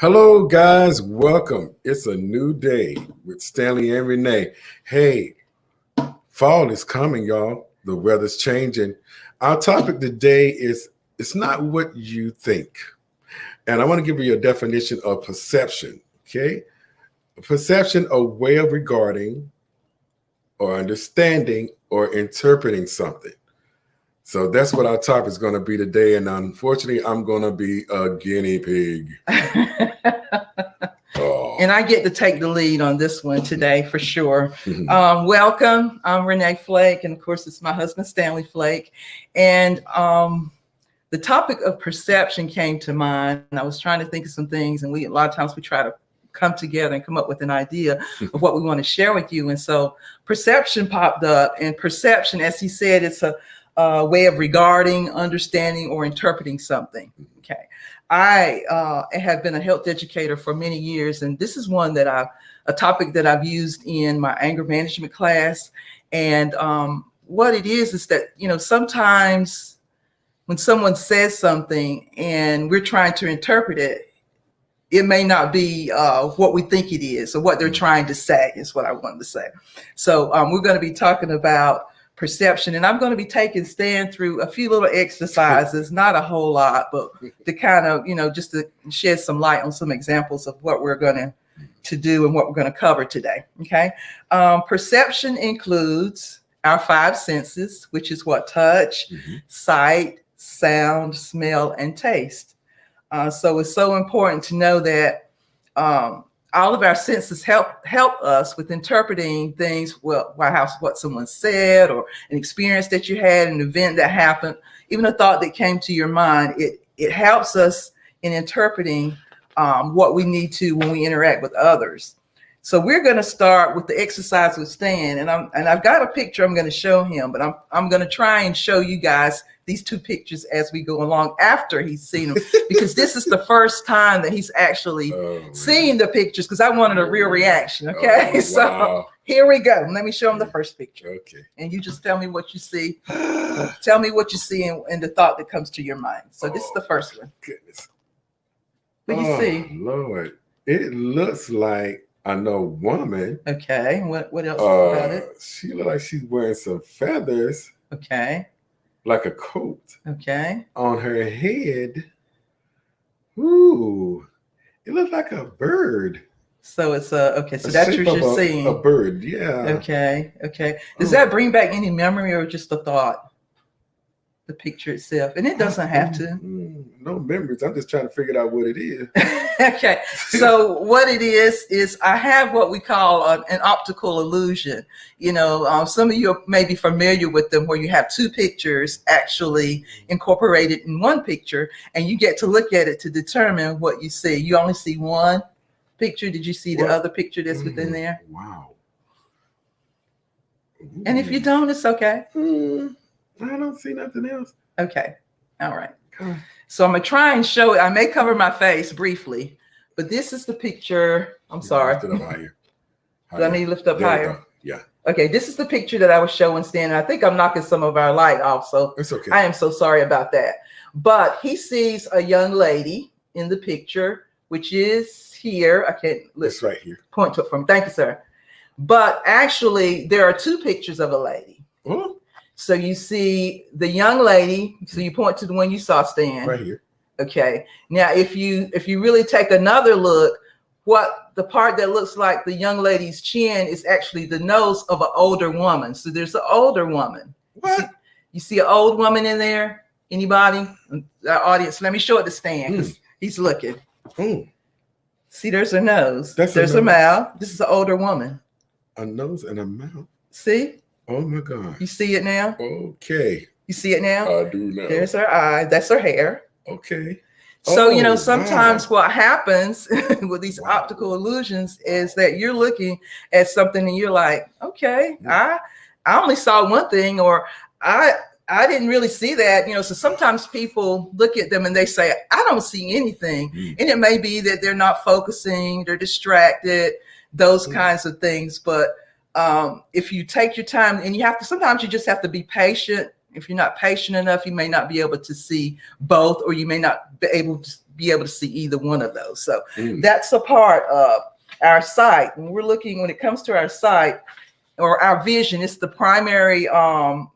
Hello, guys. Welcome. It's a new day with Stanley and Renee. Hey, fall is coming, y'all. The weather's changing. Our topic today is it's not what you think. And I want to give you a definition of perception, okay? Perception, a way of regarding or understanding or interpreting something. So that's what our topic is going to be today. And unfortunately, I'm going to be a guinea pig. And I get to take the lead on this one today for sure. Welcome. I'm Renee Flake. And of course, it's my husband, Stanley Flake. And the topic of perception came to mind. And I was trying to think of some things. And a lot of times we try to come together and come up with an idea of what we want to share with you. And so perception popped up. And perception, as he said, it's a way of regarding, understanding, or interpreting something. Okay. I have been a health educator for many years, and this is a topic that I've used in my anger management class. And what it is that, sometimes when someone says something and we're trying to interpret it, it may not be what we think it is, or what they're trying to say is what I wanted to say. So we're going to be talking about perception, and I'm going to be taking Stan through a few little exercises, not a whole lot, but to kind of, just to shed some light on some examples of what we're going to do and what we're going to cover today. Okay. Perception includes our five senses, which is what? Touch, sight, sound, smell, and taste. So it's so important to know that all of our senses help us with interpreting things, what someone said, or an experience that you had, an event that happened, even a thought that came to your mind. It helps us in interpreting what we need to when we interact with others. So we're going to start with the exercise with Stan, and I've got a picture I'm going to show him, but I'm going to try and show you guys these two pictures as we go along after he's seen them, because this is the first time that he's actually seen the pictures, because I wanted a real reaction. Okay. Wow. So here we go. Let me show him the first picture. Okay. And you just tell me what you see. Tell me what you see and the thought that comes to your mind. So this is the first one. Goodness. What do you see? Lord. It looks like I know woman. Okay. What else about it? She looks like she's wearing some feathers. Okay. Like a coat. Okay. On her head. Ooh. It looks like a bird. So it's okay. So that's what you're seeing. A bird, yeah. Okay. Okay. Does that bring back any memory or just a thought? The picture itself, and it doesn't have to. No memories. I'm just trying to figure out what it is. Okay, so what it is I have what we call an optical illusion. Some of you may be familiar with them, where you have two pictures actually incorporated in one picture, and you get to look at it to determine what you see. You only see one picture. Did you see the other picture that's within there? Wow. Ooh. And if you don't, it's okay. I don't see nothing else. Okay. All right. So I'm going to try and show it. I may cover my face briefly, but this is the picture. I'm sorry. Lift it up higher. Do I need to lift up higher? Yeah. Okay. This is the picture that I was showing Stan. I think I'm knocking some of our light off. So it's okay. I am so sorry about that. But he sees a young lady in the picture, which is here. I can't. It's right here. Point to it for me. Thank you, sir. But actually, there are two pictures of a lady. Oh. So you see the young lady. So you point to the one you saw, Stan. Right here. Okay. Now, if you really take another look, the part that looks like the young lady's chin is actually the nose of an older woman. So there's an older woman. What? You see an old woman in there? Anybody? Our audience. Let me show it to Stan, because he's looking. See, there's her nose. There's her mouth. This is an older woman. A nose and a mouth. See? Oh my God. You see it now? Okay. You see it now? I do now. There's her eye. That's her hair. Okay. So, sometimes what happens with these optical illusions is that you're looking at something and you're like, okay, I only saw one thing, or I didn't really see that. So sometimes people look at them and they say, I don't see anything. And it may be that they're not focusing, they're distracted, those kinds of things. But if you take your time, and sometimes you just have to be patient If you're not patient enough, you may not be able to see both, or you may not be be able to see either one of those. So that's a part of our sight. When it comes to our sight or our vision, it's the primary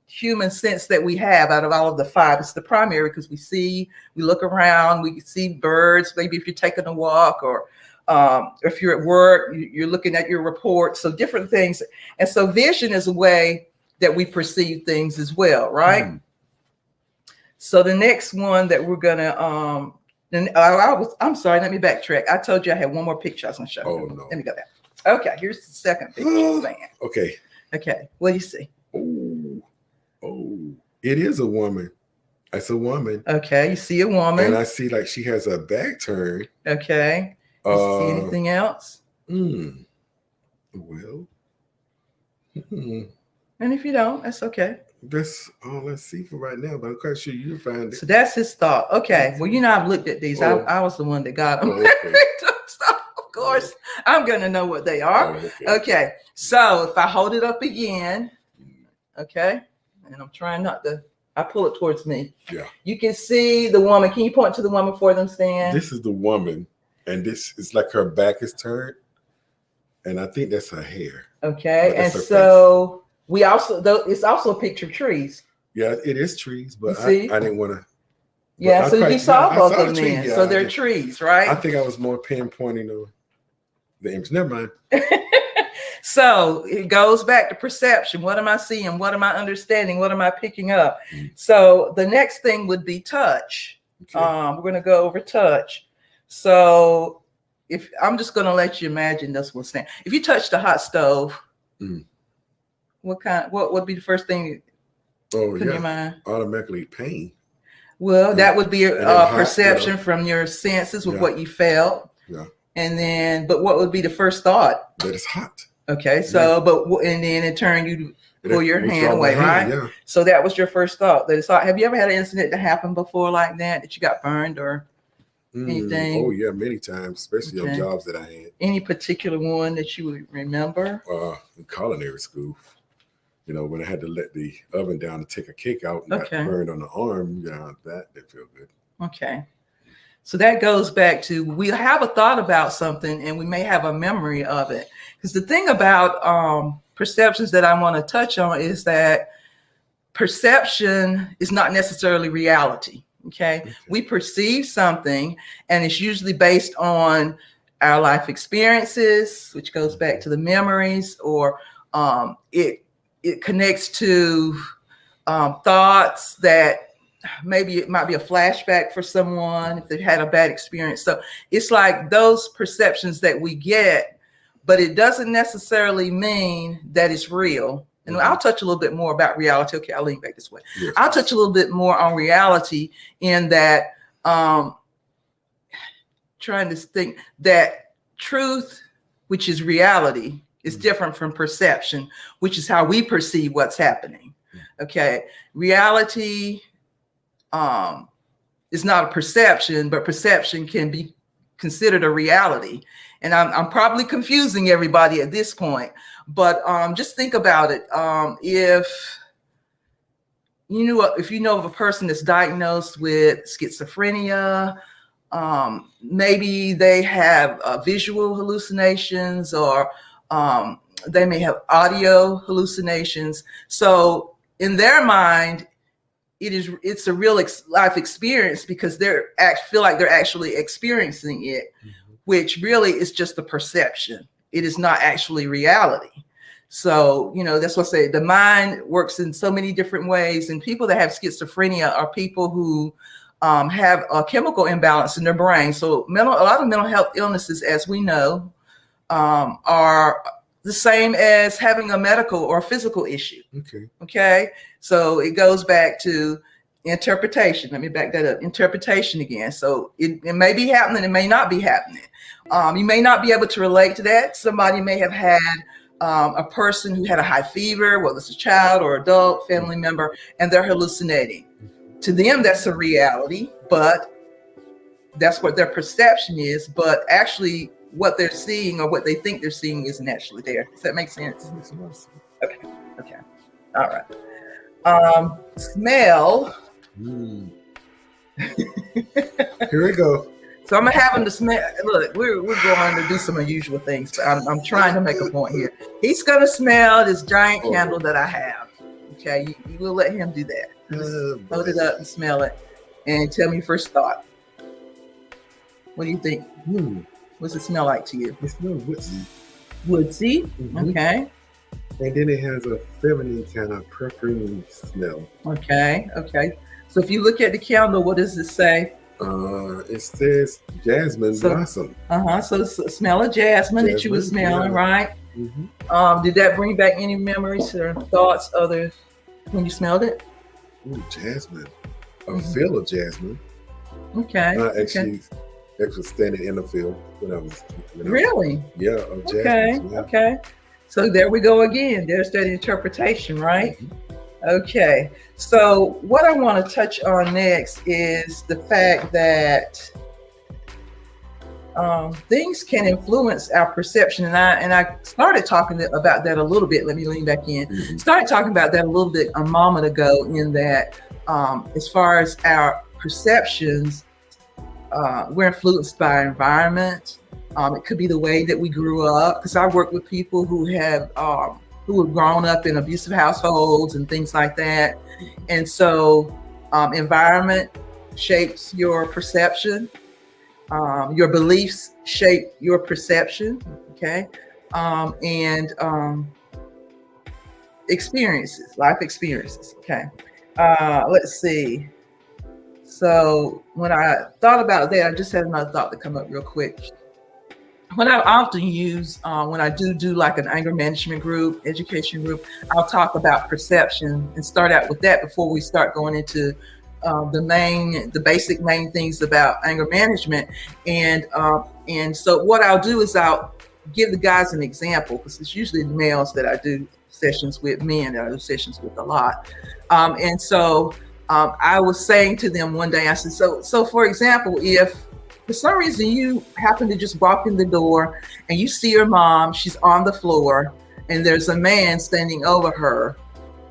human sense that we have out of all of the five. It's the primary because we look around, we see birds, maybe if you're taking a walk, or if you're at work, you're looking at your report. So different things. And so vision is a way that we perceive things as well, right? So the next one that we're gonna I'm sorry, let me backtrack. I told you I had one more picture I was gonna show you. No. Let me go back. Okay, here's the second picture. Okay. What do you see? Oh, it is a woman. It's a woman. Okay, you see a woman. And I see like she has a back turn. Okay. You see anything else? Well. And if you don't, that's okay. That's all let's see for right now, but I'm quite sure you'll find it. So that's his thought. Okay. Well, I've looked at these. I was the one that got them. So of course, I'm going to know what they are. Okay. So if I hold it up again, okay, and I'm trying not to, I pull it towards me. Yeah. You can see the woman. Can you point to the woman for them, Stan? This is the woman, and this is like her back is turned, and I think that's her hair. Okay. And so it's also a picture of trees. Yeah, it is trees, but I didn't want to. Yeah, so you saw both of them then. So they're trees, right? I think I was more pinpointing the image. Never mind. So it goes back to perception. What am I seeing? What am I understanding? What am I picking up? So the next thing would be touch. Okay. We're going to go over touch. So if I'm just going to let you imagine this one, Stan. If you touched a hot stove, what would be the first thing in your mind? Automatically pain. Well, that would be a perception from your senses with what you felt. Yeah. And then, but what would be the first thought? That it's hot. Okay. So, and then in turn, you pull your hand away, right? Yeah. So that was your first thought. That it's hot. Have you ever had an incident that happened before like that you got burned or anything? Oh yeah, many times, especially on jobs that I had. Any particular one that you would remember? In culinary school. When I had to let the oven down to take a cake out and got burned on the arm, that didn't feel good. Okay. So that goes back to, we have a thought about something and we may have a memory of it. Because the thing about perceptions that I want to touch on is that perception is not necessarily reality. Okay. We perceive something and it's usually based on our life experiences, which goes back to the memories, or it connects to thoughts that maybe it might be a flashback for someone if they've had a bad experience. So it's like those perceptions that we get, but it doesn't necessarily mean that it's real. And I'll touch a little bit more about reality. Okay, I'll lean back this way. Yes. I'll touch a little bit more on reality in that trying to think that truth, which is reality, is different from perception, which is how we perceive what's happening. Okay. Reality is not a perception, but perception can be considered a reality. And I'm probably confusing everybody at this point, but just think about it. If you know of a person that's diagnosed with schizophrenia, maybe they have visual hallucinations, or they may have audio hallucinations. So in their mind, it's a real life experience because they feel like they're actually experiencing it, which really is just a perception. It is not actually reality. So, that's what I say. The mind works in so many different ways. And people that have schizophrenia are people who have a chemical imbalance in their brain. So a lot of mental health illnesses, as we know, are the same as having a medical or physical issue. Okay. So it goes back to interpretation. Let me back that up. Interpretation again. So it may be happening. It may not be happening. You may not be able to relate to that. Somebody may have had a person who had a high fever, whether it's a child or adult family member, and they're hallucinating. To them, that's a reality, but that's what their perception is. But actually, what they're seeing or what they think they're seeing isn't actually there. Does that make sense? Okay. All right. Smell. Here we go. So I'm gonna have him to smell. Look, we're going to do some unusual things. But I'm trying to make a point here. He's gonna smell this giant candle that I have. Okay, you will let him do that. Just hold it up and smell it, and tell me your first thought. What do you think? What's it smell like to you? It smells woodsy. Woodsy. Mhm. Okay. And then it has a feminine kind of perfume smell. Okay. Okay. So if you look at the candle, what does it say? It says jasmine blossom. So it's a smell of jasmine that you were smelling, yeah. right? Mm-hmm. Did that bring back any memories or thoughts other when you smelled it? Ooh, jasmine. A feel of jasmine. Okay. Actually standing in the field when I was. Really? Yeah, of jasmine. Okay. Yeah. Okay. So there we go again. There's that interpretation, right? Mm-hmm. Okay. So what I want to touch on next is the fact that things can influence our perception, and I started talking about that a little bit. Let me lean back in. Mm-hmm. Started talking about that a little bit a moment ago. In that, as far as our perceptions, we're influenced by our environment. It could be the way that we grew up, because I work with people who have who have grown up in abusive households and things like that, and so environment shapes your perception. Your beliefs shape your perception, okay? And experiences, life experiences, okay? Let's see. So when I thought about that, I just had another thought to come up real quick. What I often use when I do like an anger management group, education group, I'll talk about perception and start out with that before we start going into the basic main things about anger management. And so what I'll do is I'll give the guys an example, because it's usually the males that I do sessions with, men that I do sessions with a lot. And so I was saying to them one day, I said, so for example, if for some reason you happen to just walk in the door and you see your mom, she's on the floor and there's a man standing over her,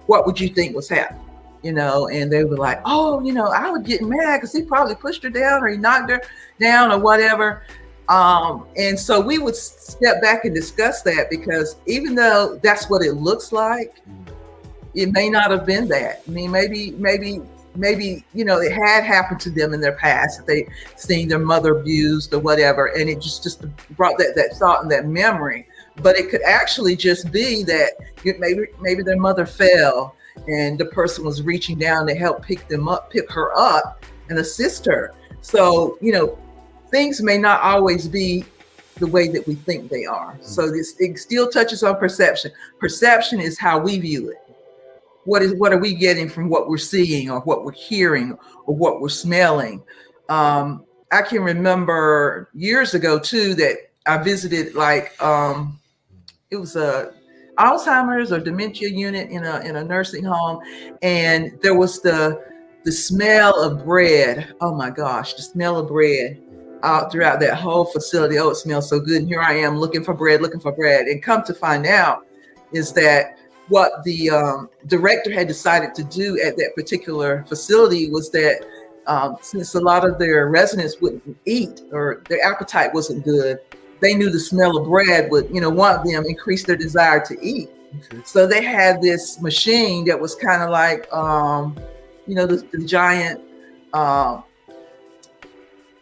what would you think was happening? And they were like, oh, I would get mad because he probably pushed her down or he knocked her down or whatever. And so we would step back and discuss that, because even though that's what it looks like, it may not have been that. I mean, maybe, it had happened to them in their past, that they seen their mother abused or whatever. And it just brought that thought and that memory. But it could actually just be that maybe their mother fell and the person was reaching down to help pick her up and assist her. So, things may not always be the way that we think they are. So it still touches on perception. Perception is how we view it. What are we getting from what we're seeing or what we're hearing or what we're smelling? I can remember years ago too that I visited it was a Alzheimer's or dementia unit in a nursing home, and there was the smell of bread. Oh my gosh, the smell of bread out throughout that whole facility. Oh, it smells so good. And here I am looking for bread. And come to find out is that what the director had decided to do at that particular facility was that since a lot of their residents wouldn't eat or their appetite wasn't good, they knew the smell of bread would, one of them increase their desire to eat. Okay. So they had this machine that was kind of like, the giant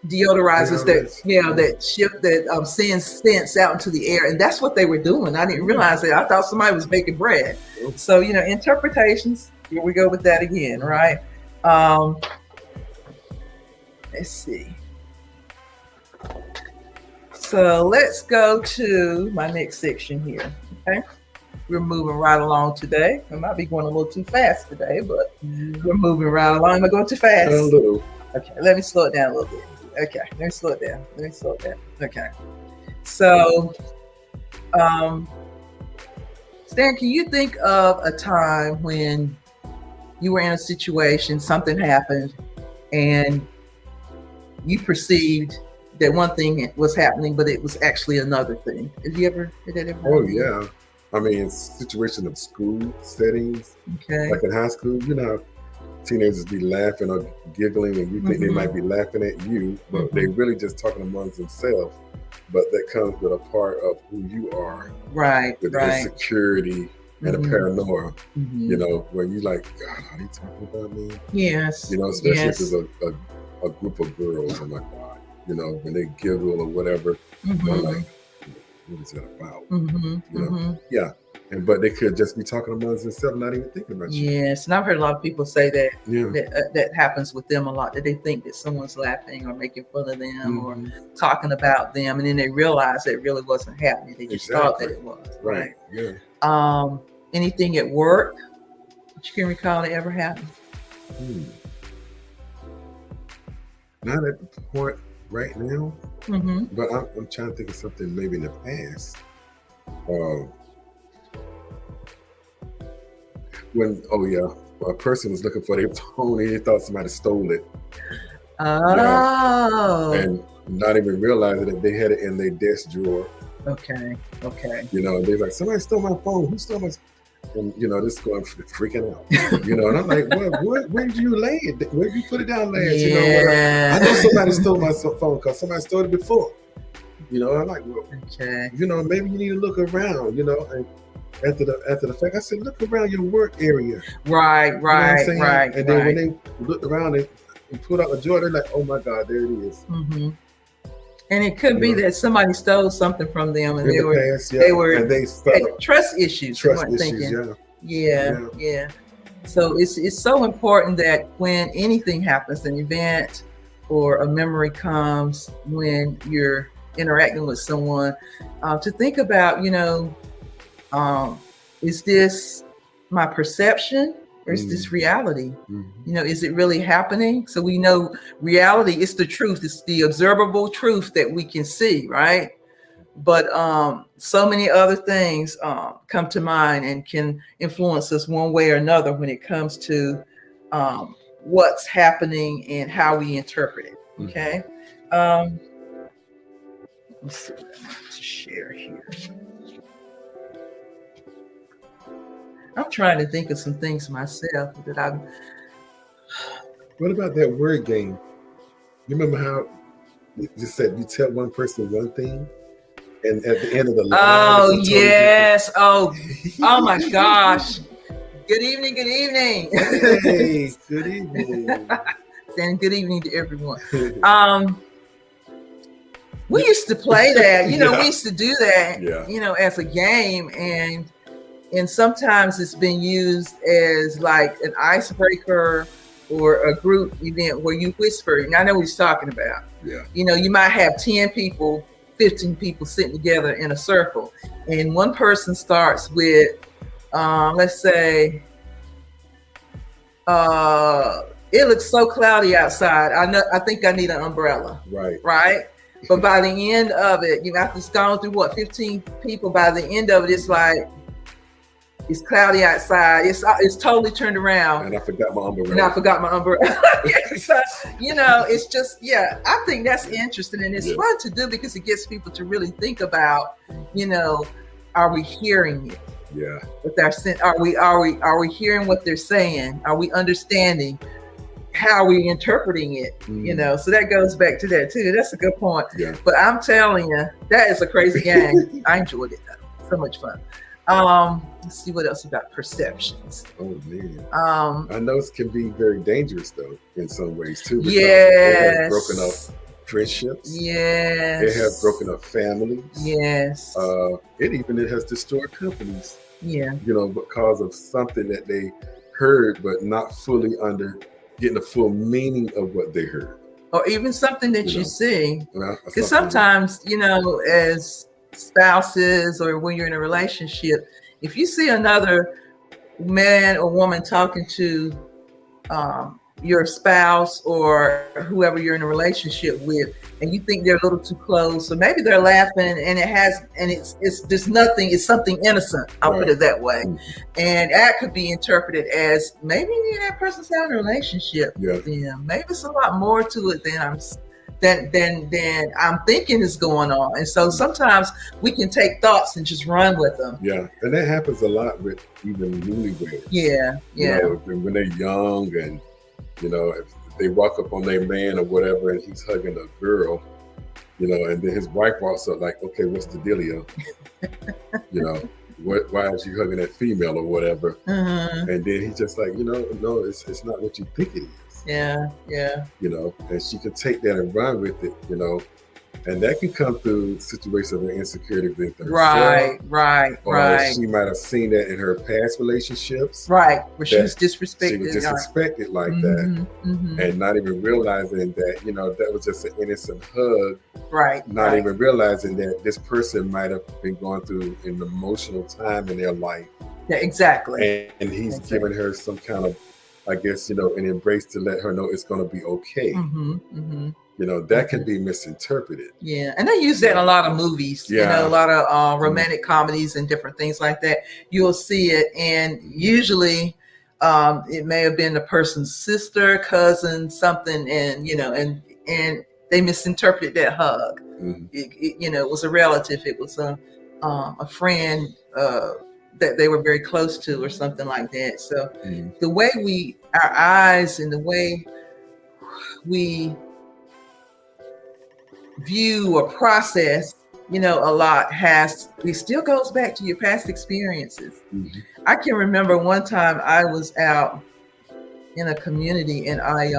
deodorizers that shift that sends scents out into the air, and that's what they were doing. I didn't realize that. I thought somebody was baking bread. So interpretations. Here we go with that again, right? Let's see. So let's go to my next section here. Okay, we're moving right along today. I might be going a little too fast today, but we're moving right along. Am I going too fast? A little. Okay, let me slow it down a little bit. Okay, let me slow it down. Okay. So, Stan, can you think of a time when you were in a situation, something happened, and you perceived that one thing was happening, but it was actually another thing? Did that ever? Oh, yeah. I mean, situation of school settings, okay, like in high school, teenagers be laughing or giggling, and you think they might be laughing at you, but they really just talking amongst themselves. But that comes with a part of who you are, right? With Right. insecurity and a paranoia, you know, where you like, God, are they talking about me? Yes. You know, especially if it's a group of girls. I'm like, God, you know, when they giggle or whatever, I'm like, what is that about? You know, yeah. But they could just be talking amongst themselves, not even thinking about you. Yes, and I've heard a lot of people say that that happens with them a lot, that they think that someone's laughing or making fun of them or talking about them, and then they realize that it really wasn't happening. They just thought that it was. Right. Yeah. Anything at work that you can recall that ever happened? Not at the point right now, but I'm trying to think of something maybe in the past. When a person was looking for their phone and they thought somebody stole it. Oh. And not even realizing that they had it in their desk drawer. Okay. You know, they're like, somebody stole my phone. Who stole my? And you know, this going freaking out. You know, and I'm like, where did you lay it? Where did you put it down last? Yeah. You know, I know somebody stole my phone because somebody stole it before. You know, I'm like, well, you know, maybe you need to look around. You know, and after the fact, I said, look around your work area. Right. You know what I'm saying? And then when they looked around and pulled out the drawer, they're like, oh my God, there it is. And it could be that somebody stole something from them, and they had trust issues. Yeah. So it's so important that when anything happens, an event or a memory comes when you're interacting with someone, to think about, you know, is this my perception or is this reality? You know, is it really happening? So we know reality is the truth. It's the observable truth that we can see, right? But so many other things come to mind and can influence us one way or another when it comes to what's happening and how we interpret it. Okay. Let's see what I want to share here. I'm trying to think of some things myself that I've. What about that word game? You remember how you just said you tell one person one thing, and at the end of the line, oh yes, oh my gosh! Good evening, good evening. Hey, good evening. And good evening to everyone. We used to play that, you know. We used to do that, you know, as a game, and sometimes it's been used as like an icebreaker or a group event where you whisper. And I know what he's talking about. Yeah. You know, you might have 10 people, 15 people sitting together in a circle, and one person starts with, let's say, it looks so cloudy outside. I think I need an umbrella. Right. But by the end of it, you know, after it's gone through 15 people, by the end of it, it's like, it's cloudy outside. It's totally turned around. And I forgot my umbrella. So, you know, it's just, I think that's interesting, and it's fun to do because it gets people to really think about, you know, are we hearing it? Yeah. With our sense, are we hearing what they're saying? Are we understanding? How are we interpreting it? You know, so that goes back to that too. That's a good point. Yeah. But I'm telling you, that is a crazy game. I enjoyed it though. So much fun. Let's see what else about perceptions. Oh man. I know it can be very dangerous though in some ways too. Because it has broken up friendships. Yes. It has broken up families. Yes. It has destroyed companies. Yeah. You know, because of something that they heard but not fully getting the full meaning of what they heard. Or even something that you see. Because sometimes, you know, as spouses or when you're in a relationship, if you see another man or woman talking to your spouse or whoever you're in a relationship with, and you think they're a little too close, so maybe they're laughing and it's just nothing, it's something innocent, I'll put it that way. And that could be interpreted as maybe that person's having a relationship with them. Maybe it's a lot more to it than I'm than I'm thinking is going on. And so sometimes we can take thoughts and just run with them. Yeah, and that happens a lot with even newlyweds. Yeah, yeah. You know, when they're young and, you know, if they walk up on their man or whatever and he's hugging a girl, you know, and then his wife walks up like, okay, what's the dealio? You know, why is you hugging that female or whatever? Mm-hmm. And then he's just like, you know, no, it's not what you think it is. Yeah, yeah. You know, and she can take that and run with it, you know, and that can come through situations of insecurity with herself. Right. Or she might have seen that in her past relationships. Right, where she was disrespected. She was disrespected like that, and not even realizing that, you know, that was just an innocent hug. Right. Not even realizing that this person might have been going through an emotional time in their life. Yeah, exactly. And he's giving her some kind of, I guess, you know, an embrace to let her know it's going to be okay. You know, that can be misinterpreted. Yeah, and they use that in a lot of movies. Yeah. You know, a lot of romantic comedies and different things like that. You'll see it, and usually it may have been the person's sister, cousin, something, and you know, and they misinterpreted that hug. You know, it was a relative. It was a friend that they were very close to, or something like that. So the way our eyes and the way we view or process, you know, a lot it still goes back to your past experiences. I can remember one time I was out in a community and I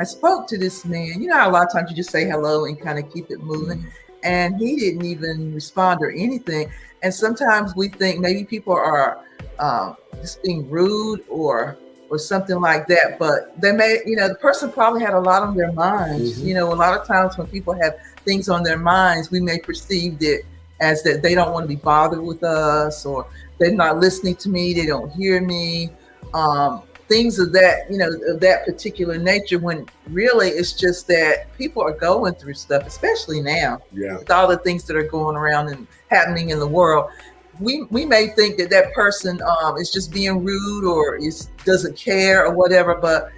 spoke to this man. You know how a lot of times you just say hello and kind of keep it moving, and he didn't even respond or anything. And sometimes we think maybe people are just being rude or something like that, but they may, you know, the person probably had a lot on their minds. You know, a lot of times when people have things on their minds, we may perceive it as that they don't want to be bothered with us, or they're not listening to me, they don't hear me, things of that, you know, of that particular nature, when really it's just that people are going through stuff, especially now with all the things that are going around and happening in the world. We may think that person is just being rude or doesn't care or whatever, but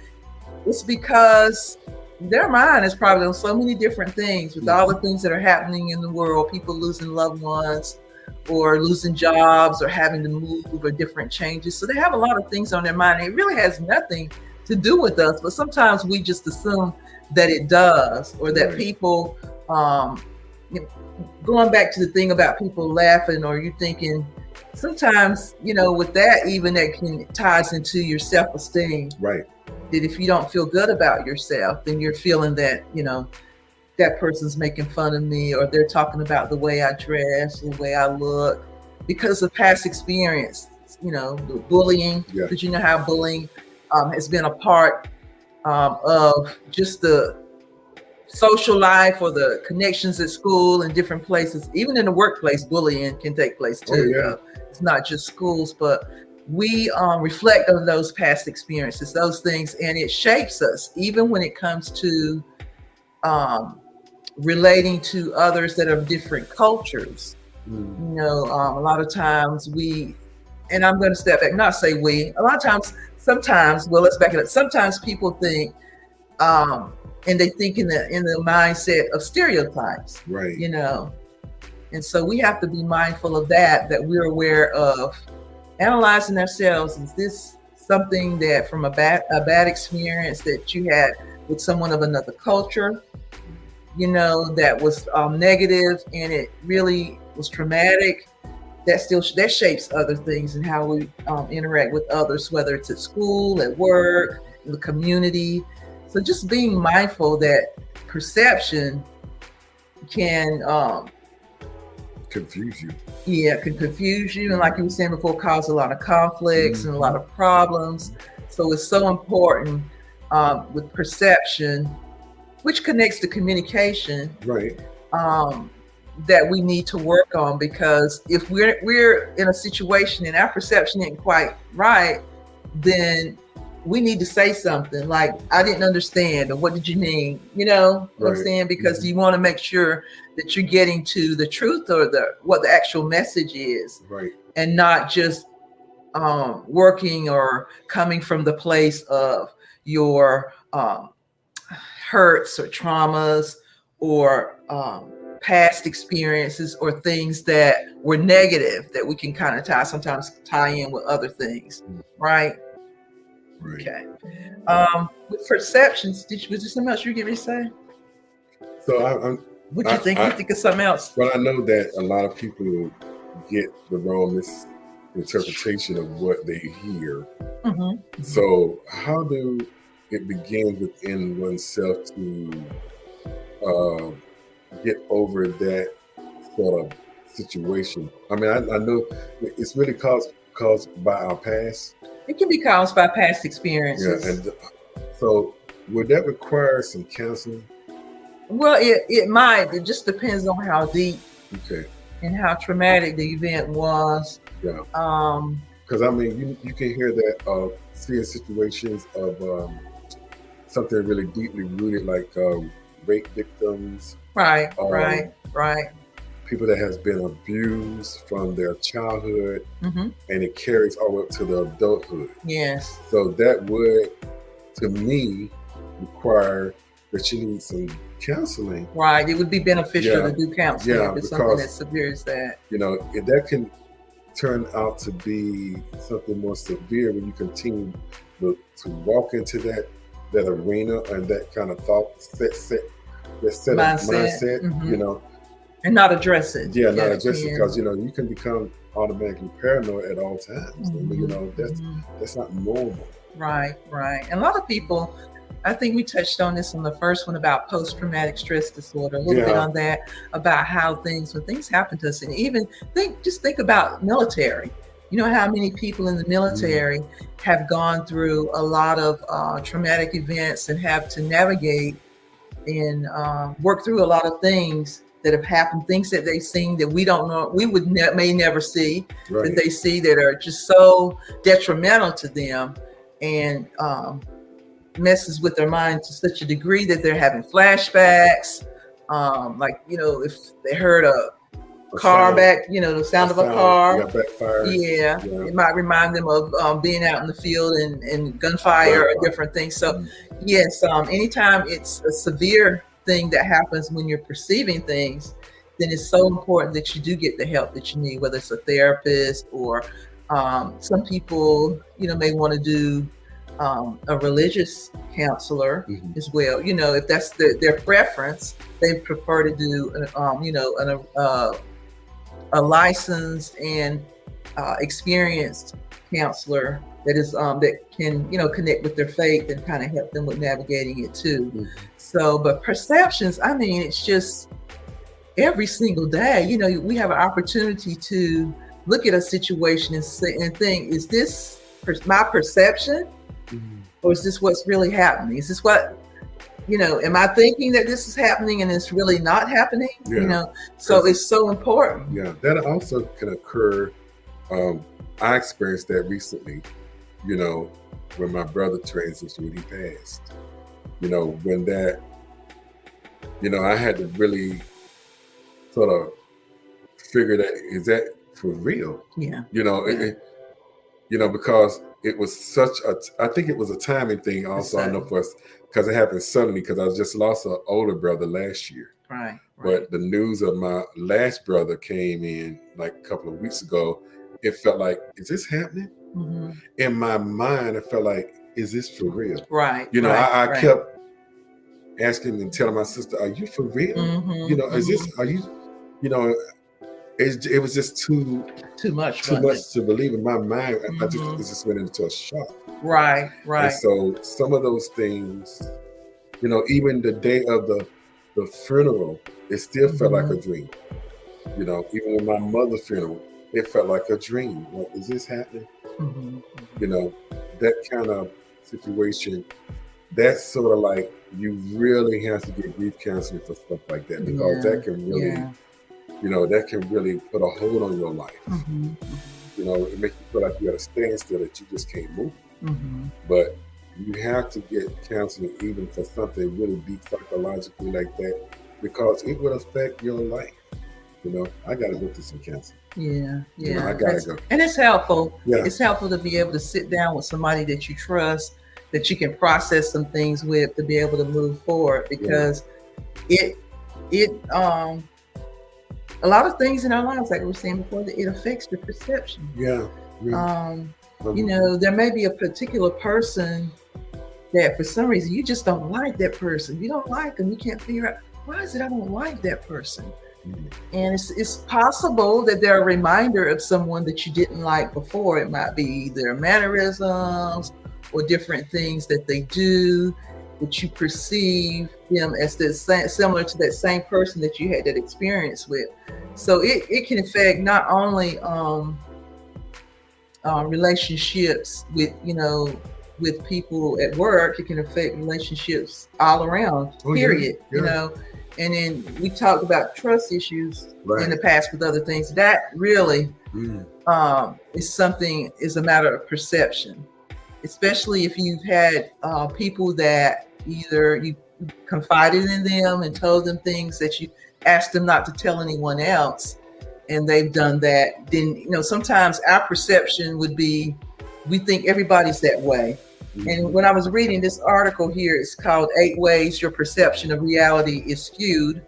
it's because their mind is probably on so many different things with all the things that are happening in the world, people losing loved ones or losing jobs or having to move or different changes. So they have a lot of things on their mind. It really has nothing to do with us, but sometimes we just assume that it does, or that people, going back to the thing about people laughing, or you thinking sometimes, you know, with that, even that ties into your self-esteem. Right. That if you don't feel good about yourself, then you're feeling that, you know, that person's making fun of me, or they're talking about the way I dress, the way I look, because of past experience, you know, the bullying, because you know how bullying has been a part of just the social life or the connections at school and different places. Even in the workplace, bullying can take place too. It's not just schools, but we reflect on those past experiences, those things, and it shapes us, even when it comes to relating to others that are different cultures. You know, a lot of times and I'm going to step back, not say we, a lot of times, sometimes, well, let's back it up. Sometimes people think, and they think in the mindset of stereotypes, right? You know, and so we have to be mindful of that we're aware of, analyzing ourselves. Is this something that from a bad experience that you had with someone of another culture, you know, that was negative and it really was traumatic? That shapes other things and how we interact with others, whether it's at school, at work, in the community. So just being mindful that perception can confuse you. Yeah, can confuse you. And like you were saying before, cause a lot of conflicts and a lot of problems. So it's so important with perception, which connects to communication. Right. That we need to work on, because if we're in a situation and our perception ain't quite right, then we need to say something like, I didn't understand, or what did you mean? You know what I'm saying? Because you want to make sure that you're getting to the truth, or what the actual message is. Right. And not just working or coming from the place of your hurts or traumas or past experiences or things that were negative that we can kind of tie in with other things, right? Right. Okay. With perceptions, was there something else you were getting ready to say? So What you think? You think of something else? Well, I know that a lot of people get the wrong misinterpretation of what they hear. Mm-hmm. So how do it begin within oneself to get over that sort of situation? I mean, I know it's really caused by our past. It can be caused by past experiences. Yeah, and so would that require some counseling? Well, it might. It just depends on how deep and how traumatic the event was. Yeah. Because I mean, you can hear that seeing situations of something really deeply rooted, like rape victims. Right. People that has been abused from their childhood, mm-hmm. and it carries all the way up to the adulthood. Yes. So that would, to me, require that you need some counseling. Right. It would be beneficial to do counseling if it's something as severe as that. You know, if that can turn out to be something more severe when you continue to walk into that arena and that kind of thought mindset, mm-hmm. you know. And not address it. Yeah, not address it, because, you know, you can become automatically paranoid at all times. Mm-hmm. I mean, you know, that's not normal. Right. And a lot of people, I think we touched on this on the first one about post-traumatic stress disorder, a little bit on that, about how when things happen to us, and even think about military. You know how many people in the military have gone through a lot of traumatic events and have to navigate and work through a lot of things that have happened, things that they've seen that we don't know, we may never see, that they see that are just so detrimental to them and messes with their mind to such a degree that they're having flashbacks. Like, you know, if they heard a car the sound of a car. Yeah, it might remind them of being out in the field and gunfire or different things. So yes, anytime it's a severe thing that happens when you're perceiving things, then it's so important that you do get the help that you need, whether it's a therapist or some people, you know, may want to do a religious counselor as well. You know, if that's their preference, they prefer to do a licensed and experienced counselor that can, you know, connect with their faith and kind of help them with navigating it too. So, but perceptions, I mean, it's just every single day, you know, we have an opportunity to look at a situation and think, is this my perception? Or is this what's really happening? Is this what, you know, am I thinking that this is happening and it's really not happening? You know, so it's so important. Yeah, that also can occur. I experienced that recently, you know, when my brother transitioned, when he passed. You know, when that, you know, I had to really sort of figure that, is that for real? Yeah. You know, you know, because it was I think it was a timing thing also, I know, for us, because it happened suddenly, because I just lost an older brother last year. Right. But the news of my last brother came in like a couple of weeks ago. It felt like, is this happening? In my mind, it felt like, is this for real? Right. You know, I kept asking and telling my sister, are you for real? You know, is this, are you, you know, it was just too much to believe in my mind. It just went into a shock. Right. And so some of those things, you know, even the day of the funeral, it still felt like a dream. You know, even with my mother's funeral, it felt like a dream. Like, is this happening? You know, that kind of situation, that's sort of like, you really have to get grief counseling for stuff like that, because that can really, you know, that can really put a hold on your life. You know, it makes you feel like you got a standstill, that you just can't move. But you have to get counseling even for something really deep psychologically like that, because it will affect your life. You know, I got to go through some counseling. Yeah. You know, I got to go. And it's helpful. Yeah. It's helpful to be able to sit down with somebody that you trust, that you can process some things with to be able to move forward, because it a lot of things in our lives, like we were saying before, that it affects your perception. There may be a particular person that for some reason you just don't like that person. You don't like them. You can't figure out, why is it I don't like that person? And it's possible that they're a reminder of someone that you didn't like before. It might be their mannerisms or different things that they do that you perceive them as similar to that same person that you had that experience with. So it can affect not only relationships with people at work. It can affect relationships all around, period. And then we talked about trust issues in the past with other things. That really is a matter of perception, especially if you've had people that either you confided in them and told them things that you asked them not to tell anyone else, and they've done that. Then, sometimes our perception would be, we think everybody's that way. And when I was reading this article here, it's called 8 Ways Your Perception of Reality is Skewed.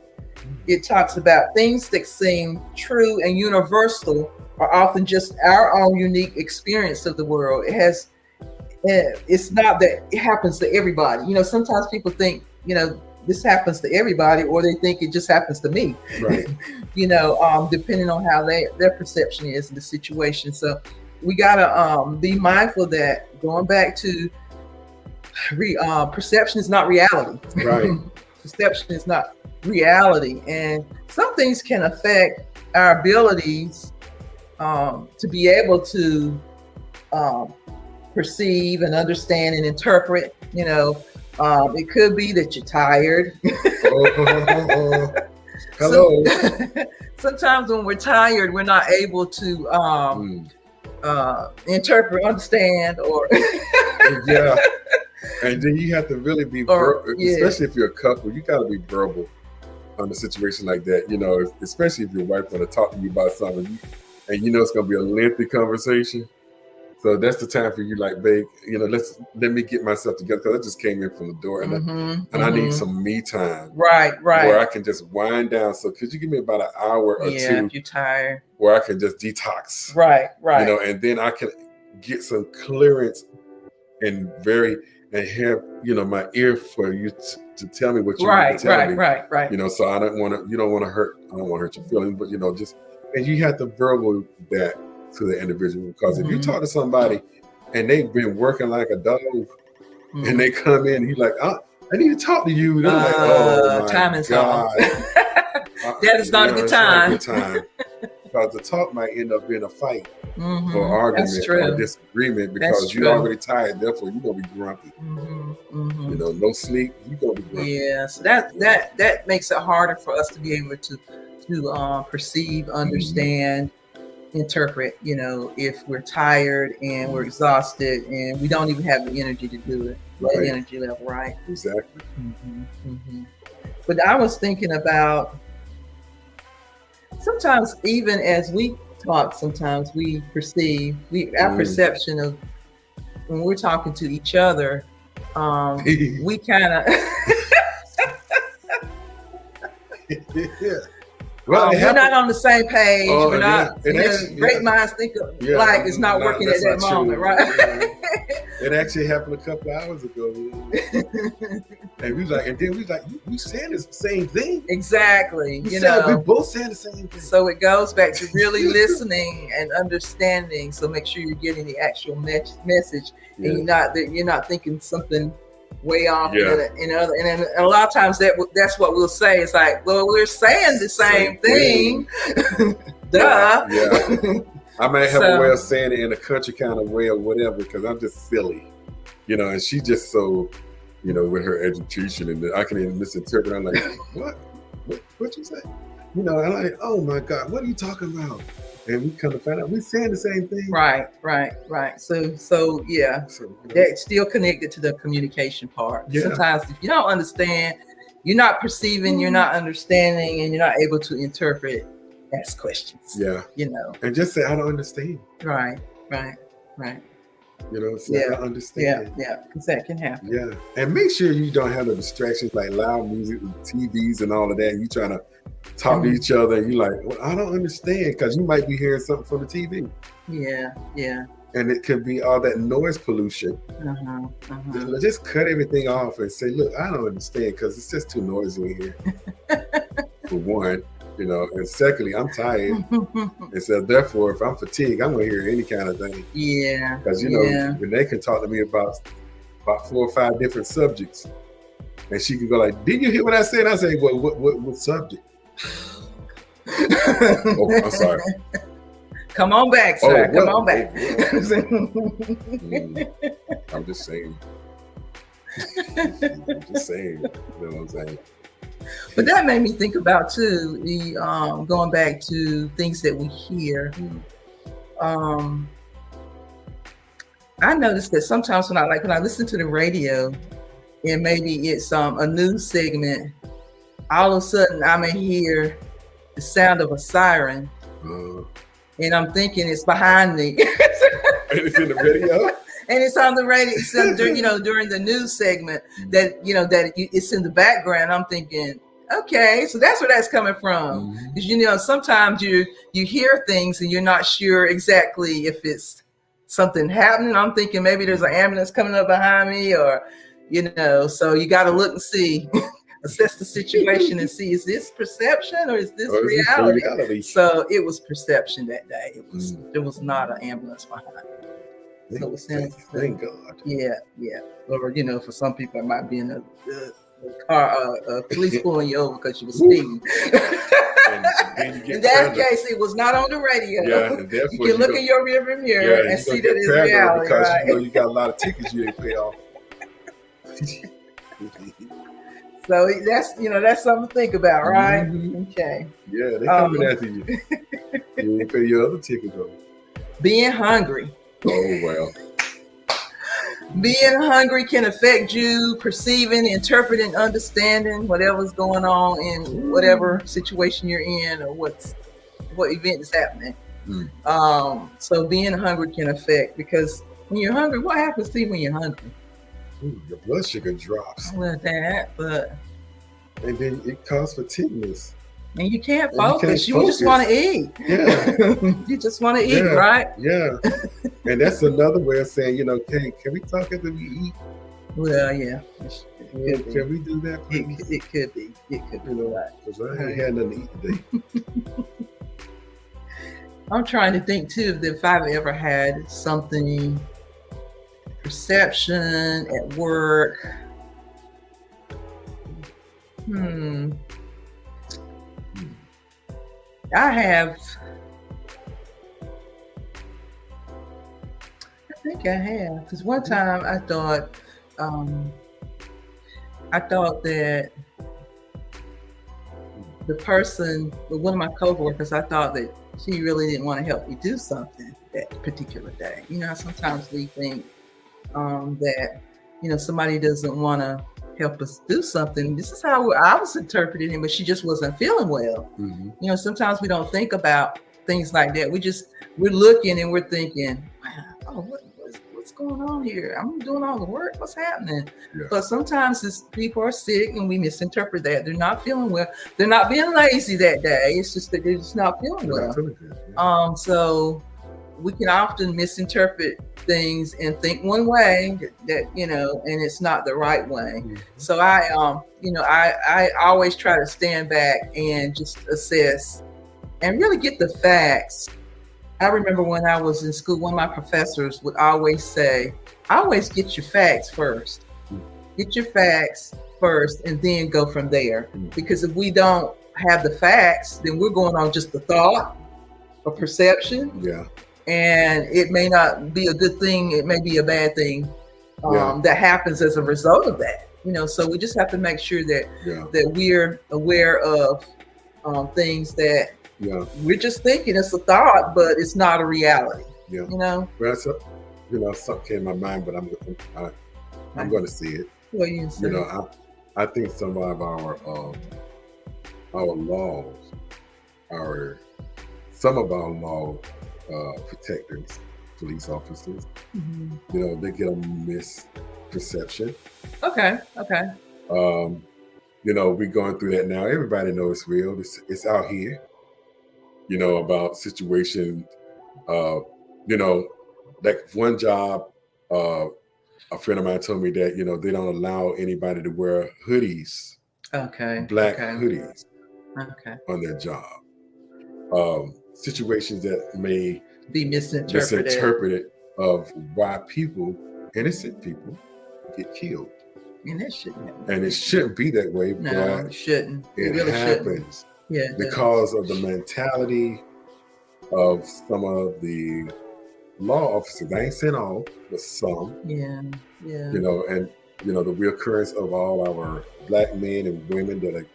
It talks about things that seem true and universal are often just our own unique experience of the world. It's not that it happens to everybody. Sometimes people think, this happens to everybody, or they think it just happens to me, Right. Depending on how their perception is in the situation. So we gotta be mindful that, going back to perception is not reality. Right. Perception is not reality, and some things can affect our abilities to be able to perceive and understand and interpret. It could be that you're tired. Hello. Sometimes when we're tired, we're not able to interpret, understand, or Yeah. And then you have to really be verbal, especially if you're a couple. You got to be verbal on a situation like that. Especially if your wife want to talk to you about something, and it's going to be a lengthy conversation. So that's the time for you, like, babe, let me get myself together, because I just came in from the door, and I need some me time. Right. Where I can just wind down. So could you give me about an hour or two? If you're tired. Where I can just detox. Right. And then I can get some clearance and have, my ear for you to tell me what you want to tell me. Right. So I don't want to hurt your feelings, but and you have to verbal that to the individual, because if you talk to somebody and they've been working like a dog, and they come in and you're like, I need to talk to you. They're like, oh my time is God. That is not a good time. Because the talk might end up being a fight or argument or disagreement, because you're already tired. Therefore, you're gonna be grumpy. No sleep. You're gonna be grumpy. Yeah, so that makes it harder for us to be able to perceive, understand, interpret. If we're tired and we're exhausted and we don't even have the energy to do it. That energy level, right? Exactly. But I was thinking about, sometimes even as we talk, sometimes we perceive, our perception of when we're talking to each other, we kind of we're not on the same page. We're not. Great minds think alike. It's not working at that moment, right? It actually happened a couple of hours ago, and we saying the same thing. Exactly. We both saying the same thing. So it goes back to really listening and understanding. So make sure you're getting the actual message, and you're not thinking something way off. And a lot of times that's what we'll say. It's like, well, we're saying the same thing. Duh. Yeah. I might have a way of saying it in a country kind of way or whatever, because I'm just silly, and she just so, with her education, and I can even misinterpret. I'm like, what you say? I'm like, oh my God, what are you talking about? And we kind of find out we're saying the same thing. Right. So yeah, that's still connected to the communication part. Yeah. Sometimes if you don't understand, you're not perceiving, you're not understanding, and you're not able to interpret, ask questions. Yeah. And just say, I don't understand. Right. So I understand. Because that can happen. Yeah, and make sure you don't have no distractions like loud music, TVs, and all of that. And you trying to talk to each other, and you're like, well, I don't understand, because you might be hearing something from the TV. Yeah. And it could be all that noise pollution. Just cut everything off and say, look, I don't understand, because it's just too noisy in here. For one, and secondly, I'm tired. And so therefore, if I'm fatigued, I'm gonna hear any kind of thing. Yeah. Because Renee can talk to me about 4 or 5 different subjects. And she can go like, did you hear what I said? I say, well, what subject? Oh, I'm sorry. Come on back, sir. Come on back. I'm just saying. I'm just saying. You know what I'm saying? But that made me think about too, the going back to things that we hear. I noticed that sometimes when I listen to the radio, and maybe it's a news segment, all of a sudden I may hear the sound of a siren, and I'm thinking it's behind me. And it's in the radio. And it's on the radio. So during the news segment, that it's in the background. I'm thinking, okay, so that's where that's coming from. Because sometimes you hear things and you're not sure exactly if it's something happening. I'm thinking maybe there's an ambulance coming up behind me, or so you got to look and see, assess the situation and see, is this perception or is this reality? So it was perception that day. There was not an ambulance behind me. So thank God. Yeah. Or for some people it might be in a car, a police pulling you over because you were speeding. In that case, it was not on the radio. Yeah, and you can look in your rearview mirror and see that it's reality, because right? you got a lot of tickets you didn't pay off. So that's something to think about, right? Okay. Yeah, they coming after you. You didn't pay your other tickets though. Being hungry. Oh well. Being hungry can affect you perceiving, interpreting, understanding whatever's going on in whatever situation you're in, or what event is happening. So being hungry can affect, because when you're hungry, what happens to you when you're hungry? Your blood sugar drops. I love that, and then it causes fatigueness. And you can't focus. You just want to eat. Yeah. You just want to eat, right? Yeah. And that's another way of saying, can we talk after we eat? Well, yeah. Can we do that, please? It could be. It could be. Right. Because I ain't had nothing to eat today. I'm trying to think too if I've ever had something, perception at work. I think I have, because one time I thought that the person, one of my coworkers, I thought that she really didn't want to help me do something that particular day. Sometimes we think that somebody doesn't want to help us do something. This is how I was interpreting it, but she just wasn't feeling well. Sometimes we don't think about things like that. We're looking and we're thinking, wow, what's going on here? I'm doing all the work. What's happening? Yeah. But sometimes people are sick and we misinterpret that. They're not feeling well. They're not being lazy that day. It's just that they're just not feeling well. So we can often misinterpret things and think one way that and it's not the right way. So I always try to stand back and just assess and really get the facts. I remember when I was in school, one of my professors would always say, always get your facts first. Get your facts first and then go from there. Because if we don't have the facts, then we're going on just the thought or perception. Yeah. And it may not be a good thing. It may be a bad thing that happens as a result of that. So we just have to make sure that we're aware of things that we're just thinking it's a thought, but it's not a reality. Yeah. Well, something came to my mind, but I'm going to see it. Well, you see. I think some of our laws, some of our law protectors police officers. Mhm. You know, they get a misperception. Okay. You know, we're going through that now. Everybody knows it's real. It's out here. You know, about situations. You know, like one job. A friend of mine told me that, you know, they don't allow anybody to wear hoodies, Okay. black Okay. hoodies Okay. on their job. Situations that may Be misinterpreted. of why people, innocent people, get killed. And it shouldn't happen. And it shouldn't be that way, No, but it shouldn't. It it really shouldn't. happens Yeah. it does. because of the mentality of some of the law officers. I ain't saying all, but some. Yeah. You know, and you know the reoccurrence of all our black men and women that are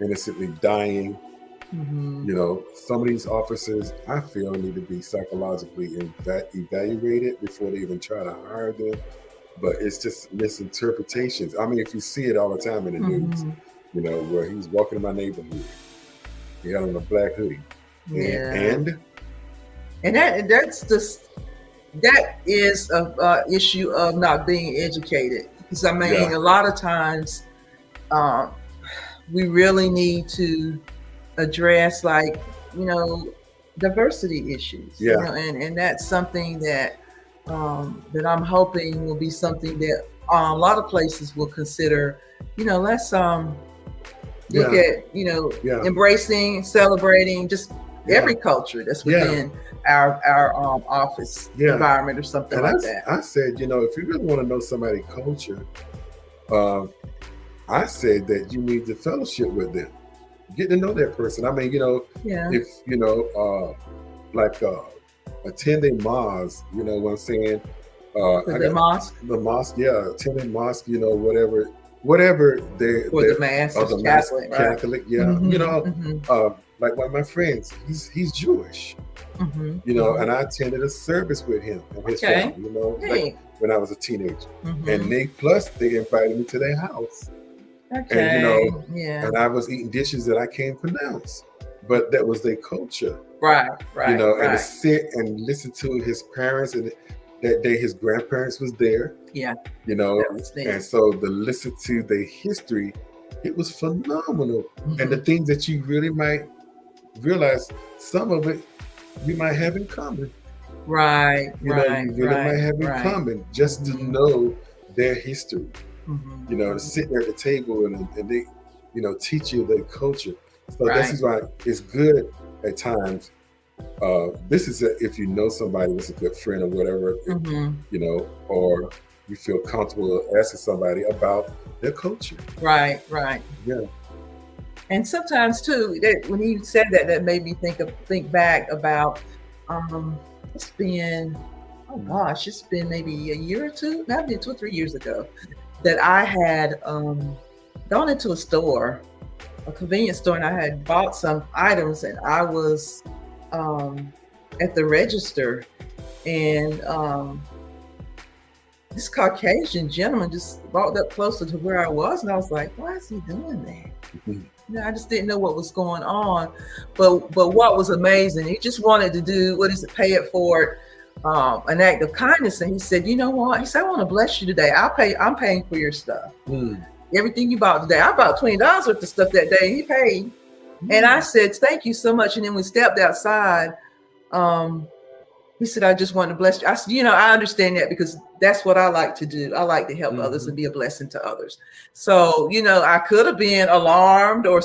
innocently dying. Mhm. You know, some of these officers, I feel, need to be psychologically evaluated before they even try to hire them. But it's just misinterpretations. I mean, if you see it all the time in the news, Mhm. you know, where he's walking in my neighborhood, he had on a black hoodie, Yeah. and that is a issue of not being educated. Because I mean, Yeah. a lot of times, we really need to address, like, you know, diversity issues. Yeah. You know, and that's something that that I'm hoping will be something that a lot of places will consider. You know, let's look Yeah. at, you know, Yeah. embracing, celebrating just Yeah. every culture that's Yeah. within our office Yeah. environment or something And like that. I said, you know, if you really want to know somebody's culture, I said that you need to fellowship with them, get to know that person. I mean, you know, Yeah. if you know, like attending mosque, you know what I'm saying? The mosque the mosque, yeah, attending mosque, you know, whatever they or the mass, or is the mass Catholic, right? Catholic, yeah, Mhm, you know, mhm, like one of my friends, he's Jewish, mhm, you know, mhm. and I attended a service with him and his Okay. family, you know, Hey. like when I was a teenager, Mhm. and they invited me to their house, Okay. and you know, Yeah. and I was eating dishes that I can't pronounce, but that was their culture. Right. You know, and to Right. sit and listen to his parents, and that day his grandparents was there. Yeah. You know, That was neat. and so to listen to the history, it was phenomenal. And the things that you really might realize, some of it you might have in common. Right. You know, you really might have in common just to know their history. Mhm. You know, to sit there at the table and they, you know, teach you their culture. So this Right. is why it's good at times. This is if you know somebody that's a good friend or whatever, Mhm. you know, or you feel comfortable asking somebody about their culture. Right. Yeah. And sometimes too, that when you said that, that made me think back about it's been, oh gosh, it's been maybe a year or two, maybe 2 or 3 years ago, that I had gone into a store, a convenience store, and I had bought some items, and I was at the register, and this Caucasian gentleman just walked up closer to where I was, and I was like, why is he doing that? Mhm. You know, I just didn't know what was going on. But what was amazing, he just wanted to do, pay it forward, an act of kindness. And he said, you know what? He said, I want to bless you today. I'm paying for your stuff. Everything you bought today. I bought $20 worth of stuff that day. He paid. And I said, thank you so much. And then we stepped outside. He said, I just want to bless you. I said, you know, I understand that, because that's what I like to do. I like to help others and be a blessing to others. So, you know, I could have been alarmed or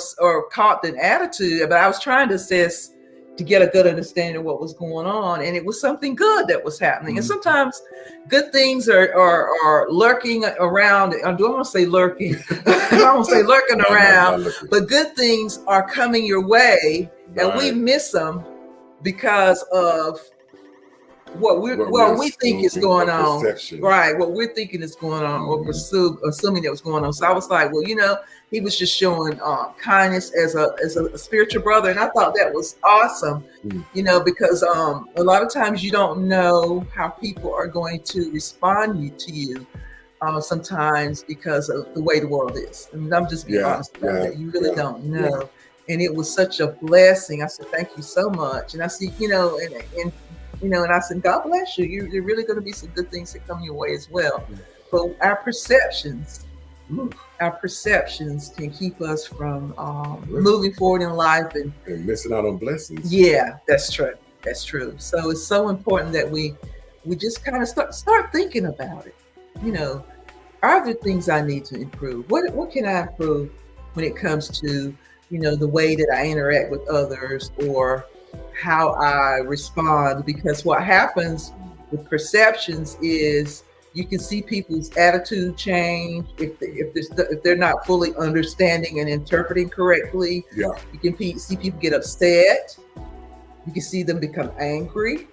caught an attitude, but I was trying to assess to get a good understanding of what was going on. And it was something good that was happening. And sometimes good things are lurking around. I don't want to say lurking. I don't want to say lurking around, but good things are coming your way, and we miss them because of what we think is going on, right? What we're thinking is going on, or assuming that was going on. So I was like, well, you know, he was just showing kindness as a spiritual brother, and I thought that was awesome. You know, because a lot of times you don't know how people are going to respond to you. Sometimes because of the way the world is. I mean, I'm just being honest about that. You really don't know. And it was such a blessing. I said, thank you so much. And I see, you know, and and I said, God bless you. You're really going to be some good things that come your way as well. But our perceptions can keep us from moving forward in life and missing out on blessings. Yeah, that's true. That's true. So it's so important that we just kind of start thinking about it. Are there things I need to improve? What can I improve when it comes to, the way that I interact with others or how I respond? Because what happens with perceptions is you can see people's attitude change if they're not fully understanding and interpreting correctly. Yeah. You can see people get upset. You can see them become angry.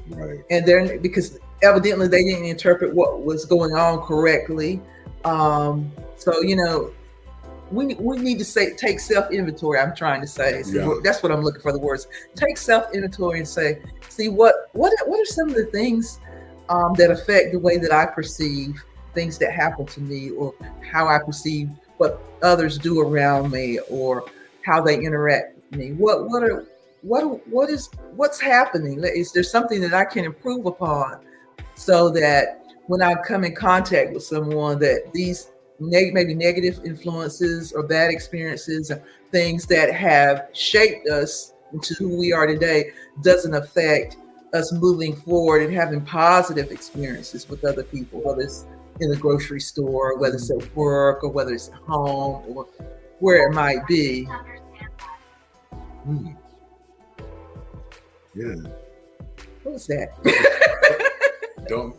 Right. And then because evidently they didn't interpret what was going on correctly. So we need to take self-inventory. I'm trying to say. So that's what I'm looking for, the words. Take self-inventory and say, see what are some of the things that affect the way that I perceive things that happen to me, or how I perceive what others do around me, or how they interact with me. What's happening? Is there something that I can improve upon so that when I come in contact with someone, that these maybe negative influences or bad experiences, or things that have shaped us into who we are today, doesn't affect us moving forward and having positive experiences with other people, whether it's in the grocery store, whether it's at work, or whether it's at home, or where it might be. Yeah. What was that? Don't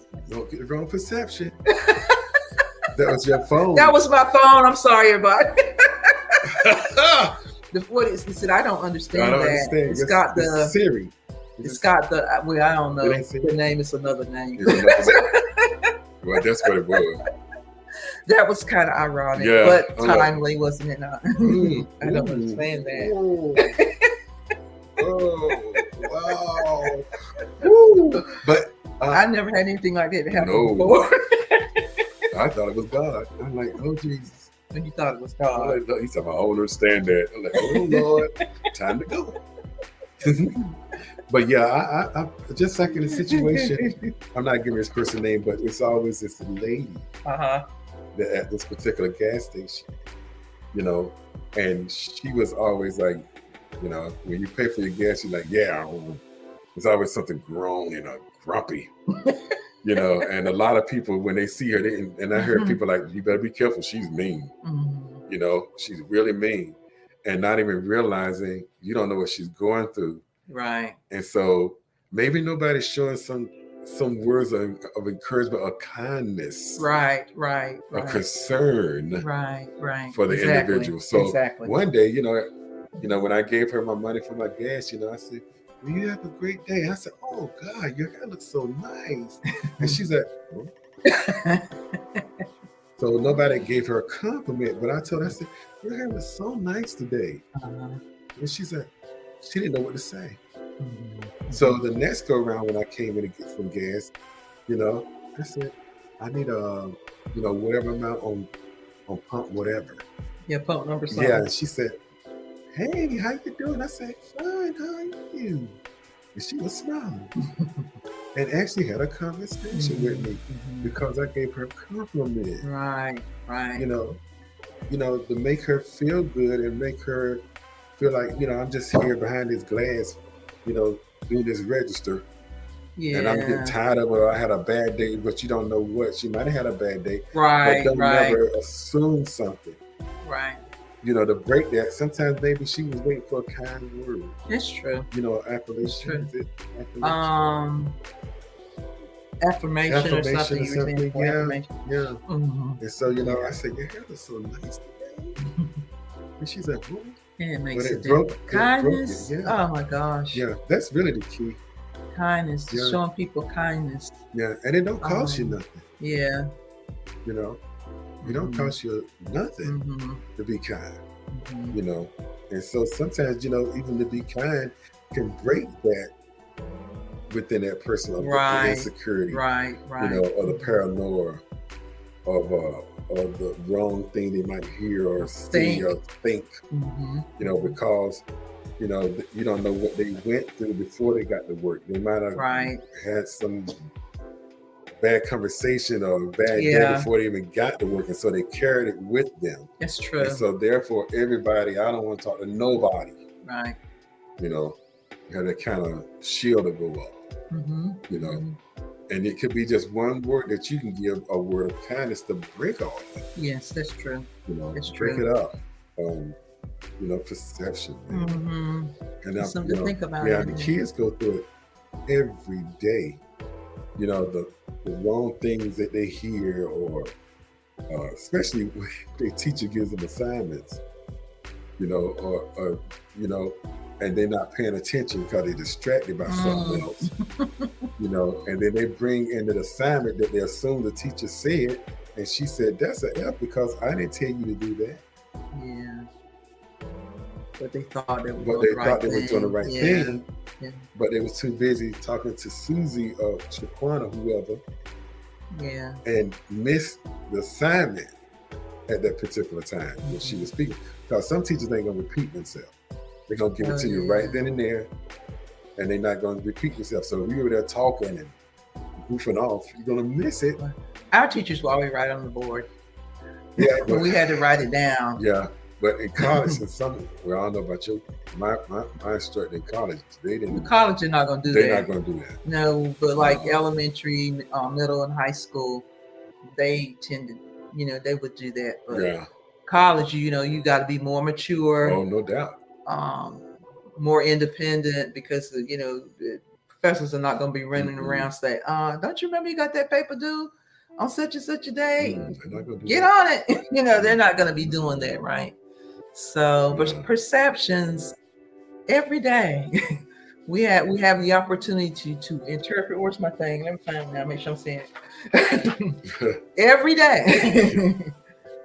get the wrong perception. That was your phone. That was my phone. I'm sorry, everybody. What is? He said, I don't understand that. It's got the Siri. It's got the. Well, I don't know. The name is another name. Well, that's what it was. That was kind of ironic, but timely, wasn't it? Not? I don't understand that. Oh, wow. But I never had anything like that happen before. I thought it was God. I'm like, oh Jesus. When you thought it was God. He said, I don't understand that. I'm like, oh Lord, time to go. But yeah, I just like in a situation, I'm not giving this person name, but it's always this lady that at this particular gas station, and she was always like, when you pay for your gas, you're like, yeah, there's always something grown, grumpy, and a lot of people, when they see her, and I heard people like, you better be careful, she's mean, she's really mean, and not even realizing you don't know what she's going through. Right. And so maybe nobody's showing some words of encouragement or kindness. Right. A concern. Right. For the individual. So one day, when I gave her my money for my gas, I said, well, you have a great day. And I said, oh God, your hair looks so nice. And she's like, oh. So nobody gave her a compliment, but I told her, I said, your hair was so nice today. And she said, she didn't know what to say. So the next go around when I came in to get some gas, I said, I need whatever amount on pump whatever. Yeah, pump number something. Yeah, and she said, hey, how you doing? I said, fine, how are you? And she was smiling. And actually had a conversation with me because I gave her a compliment. Right. To make her feel good and make her feel like, I'm just here behind this glass, doing this register. Yeah. And I'm getting tired of it. I had a bad day, but you don't know what. She might have had a bad day. Right. But don't never assume something. Right. To break that. Sometimes maybe she was waiting for a kind word. It's true. Affirmation. True. Affirmation or something. Yeah. And so, I said, your hair is so nice today. And she's like, what? And it makes a difference. Kindness. Oh my gosh. Yeah, that's really the key. Kindness, showing people kindness. Yeah, and it don't cost you nothing. Yeah. It don't cost you nothing to be kind. And so sometimes, even to be kind can break that within that person of the insecurity. Right. Or the paranoia of the wrong thing they might hear or see or think. Because You know, you don't know what they went through before they got to work. They might have Right. had some bad conversation or a bad day Yeah. before they even got to work, and so they carried it with them. That's true. And so therefore, everybody, I don't want to talk to nobody. Right. You know, you have that kind of shield to go up. Mm-hmm. You know, and it could be just one word that you can give a word of kindness to break all that. Yes, that's true. You know, that's break true. it up. You know, perception. Mm-hmm. And something to think about. Yeah, the kids go through it every day. You know, the wrong things that they hear, or especially when their teacher gives them assignments. You know, or you know, and they're not paying attention because they're distracted by something else. You know, and then they bring in the assignment that they assume the teacher said, and she said, "That's an F because I didn't tell you to do that." Yeah. But they thought they were doing the right thing. Yeah. But they was too busy talking to Susie or Shaquana, whoever. Yeah. And missed the assignment at that particular time when she was speaking. Because some teachers ain't gonna repeat themselves. They're gonna give it to you right then and there, and they're not gonna repeat themselves. So if you were there talking and goofing off, you're gonna miss it. Our teachers will always write on the board. Yeah, but we had to write it down. Yeah. But in college, I don't know about you. My instructor in college, they didn't. In college, they're not going to do that. They're not going to do that. No, but like elementary, middle, and high school, they tend to, you know, they would do that. But college, you know, you got to be more mature. Oh, no doubt. More independent, because you know the professors are not going to be running around saying, "Don't you remember you got that paper due on such and such a day? Get on it." You know, they're not going to be doing that, right? So, but perceptions every day, we have the opportunity to interpret. Where's my thing? Let me find it now. Make sure I'm saying it. Every day,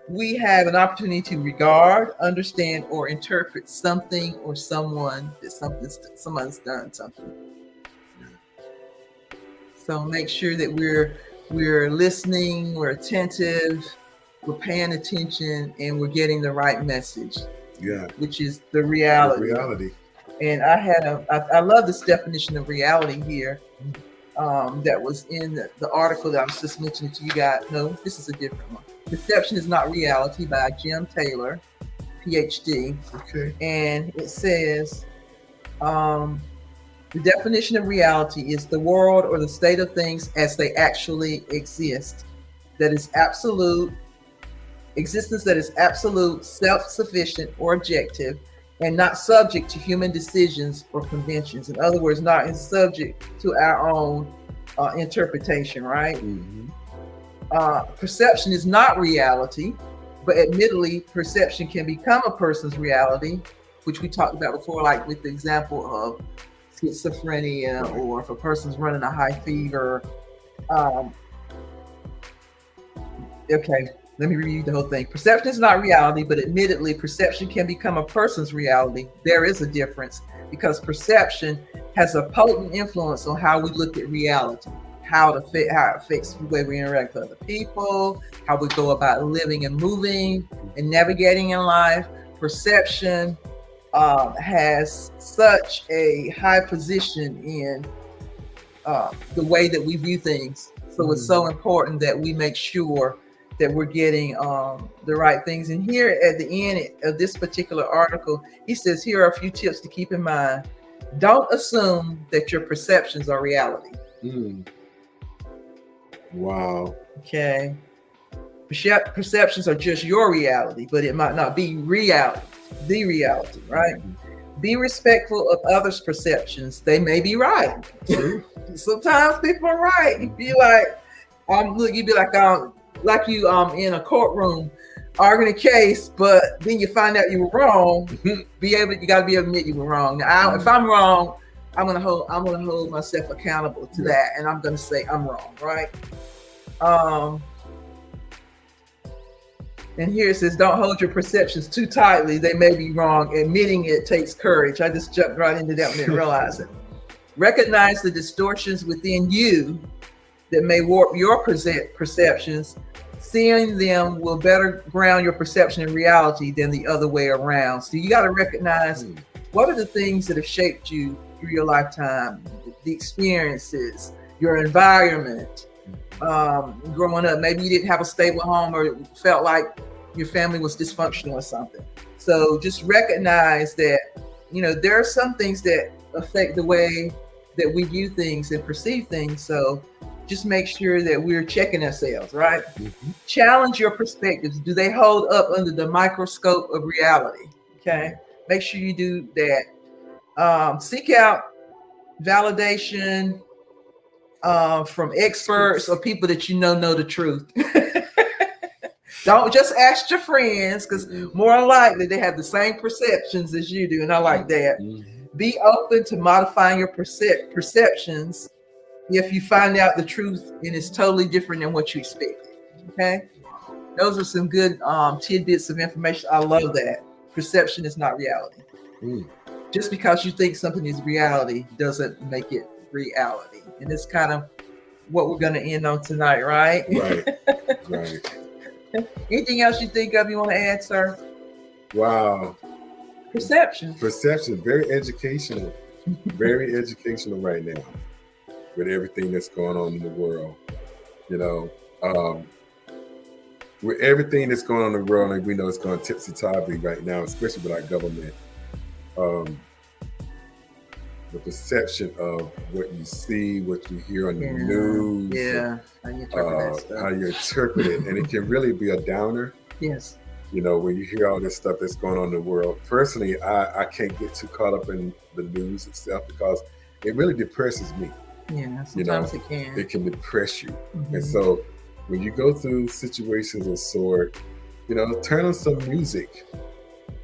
we have an opportunity to regard, understand, or interpret something or someone that somebody's done something. So make sure that we're listening, we're attentive, we're paying attention, and we're getting the right message. Yeah. Which is the reality. The reality. And I love this definition of reality here. That was in the article that I was just mentioning to you guys. No, this is a different one. Perception is Not Reality by Jim Taylor, PhD. Okay. And it says, the definition of reality is the world or the state of things as they actually exist. That is absolute. Existence that is absolute, self-sufficient, or objective, and not subject to human decisions or conventions. In other words, not subject to our own interpretation, right? Mm-hmm. Perception is not reality, but admittedly, perception can become a person's reality, which we talked about before, like with the example of schizophrenia, or if a person's running a high fever. Okay. Let me read the whole thing. Perception is not reality, but admittedly, perception can become a person's reality. There is a difference, because perception has a potent influence on how we look at reality, how it affects the way we interact with other people, how we go about living and moving and navigating in life. Perception has such a high position in the way that we view things. So it's so important that we make sure that we're getting the right things. And here at the end of this particular article, he says, here are a few tips to keep in mind. Don't assume that your perceptions are reality. Wow. Okay. Perceptions are just your reality, but it might not be the reality, right? Be respectful of others' perceptions. They may be right. Sometimes people are right. You'd be like, you in a courtroom arguing a case, but then you find out you were wrong. You got to be able to admit you were wrong. Now, if I'm wrong, I'm gonna hold myself accountable to that, and I'm gonna say I'm wrong, right? And here it says, don't hold your perceptions too tightly. They may be wrong. Admitting it takes courage. I just jumped right into that and didn't realize it. Recognize the distortions within you that may warp your perceptions. Seeing them will better ground your perception in reality than the other way around. So you got to recognize what are the things that have shaped you through your lifetime, the experiences, your environment, growing up? Maybe you didn't have a stable home or felt like your family was dysfunctional or something. So just recognize that, there are some things that affect the way that we view things and perceive things. So just make sure that we're checking ourselves, right? Mm-hmm. Challenge your perspectives. Do they hold up under the microscope of reality? Okay. Make sure you do that. Seek out validation from experts or people that know the truth. Don't just ask your friends, because more than likely they have the same perceptions as you do. And I like that. Mm-hmm. Be open to modifying your perceptions if you find out the truth and it's totally different than what you expected. Okay. Those are some good tidbits of information. I love that. Perception is not reality. Just because you think something is reality doesn't make it reality. And it's kind of what we're going to end on tonight, right? Right. Anything else you think of you want to add, sir? Wow. Perception, very educational. Very educational right now with everything that's going on in the world. With everything that's going on in the world, and we know it's going tipsy-turvy right now, especially with our government. The perception of what you see, what you hear on the news, how you interpret it, and it can really be a downer. Yes. When you hear all this stuff that's going on in the world. Personally, I can't get too caught up in the news itself because it really depresses me. Yeah, sometimes it can. It can depress you. Mm-hmm. And so when you go through situations of sort, turn on some music.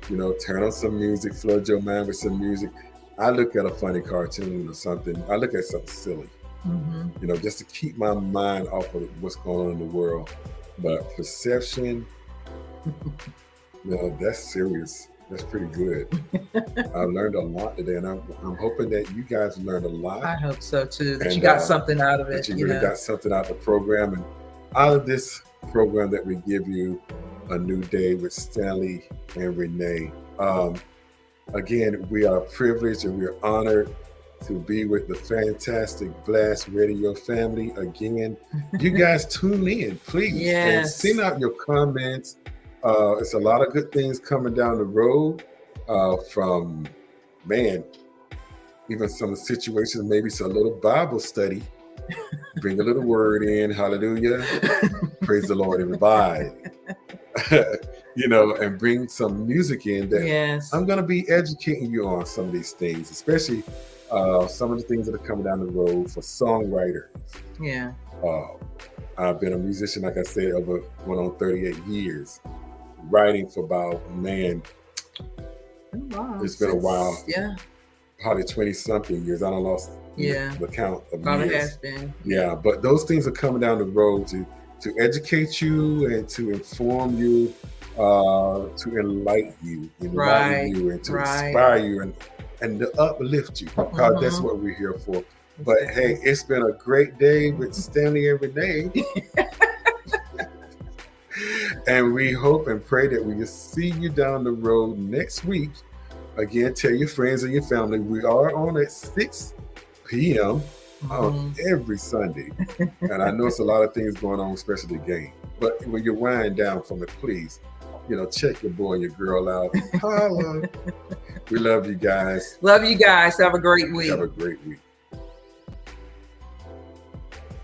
Turn on some music, flood your mind with some music. I look at a funny cartoon or something. I look at something silly, just to keep my mind off of what's going on in the world. But perception, that's serious. That's pretty good. I learned a lot today, and I'm hoping that you guys learned a lot. I hope so too. That you got something out of it. That you really got something out of the program, and out of this program that we give you, A New Day with Stanley and Renee. Again, we are privileged and we are honored to be with the fantastic Blast Radio family. Again, you guys tune in, please. Yes. And send out your comments. It's a lot of good things coming down the road from, even some situations, maybe it's a little Bible study. Bring a little word in. Hallelujah. Praise the Lord, everybody. And bring some music in that I'm going to be educating you on some of these things, especially some of the things that are coming down the road for songwriters. Yeah. I've been a musician, like I said, over 38 years, writing for about, it's been a while. Yeah. Probably 20-something years. I done lost the count of Probably years. Has been. Yeah, but those things are coming down the road to educate you and to inform you, to enlighten you, and to inspire you and to uplift you, because that's what we're here for. But hey, it's been a great day with Stanley and Renee. And we hope and pray that we will see you down the road next week. Again, tell your friends and your family. We are on at 6 p.m. on every Sunday. And I know it's a lot of things going on, especially the game. But when you wind down from it, please, check your boy and your girl out. Holla. We love you guys. Love you guys. Have a great week. Have a great week.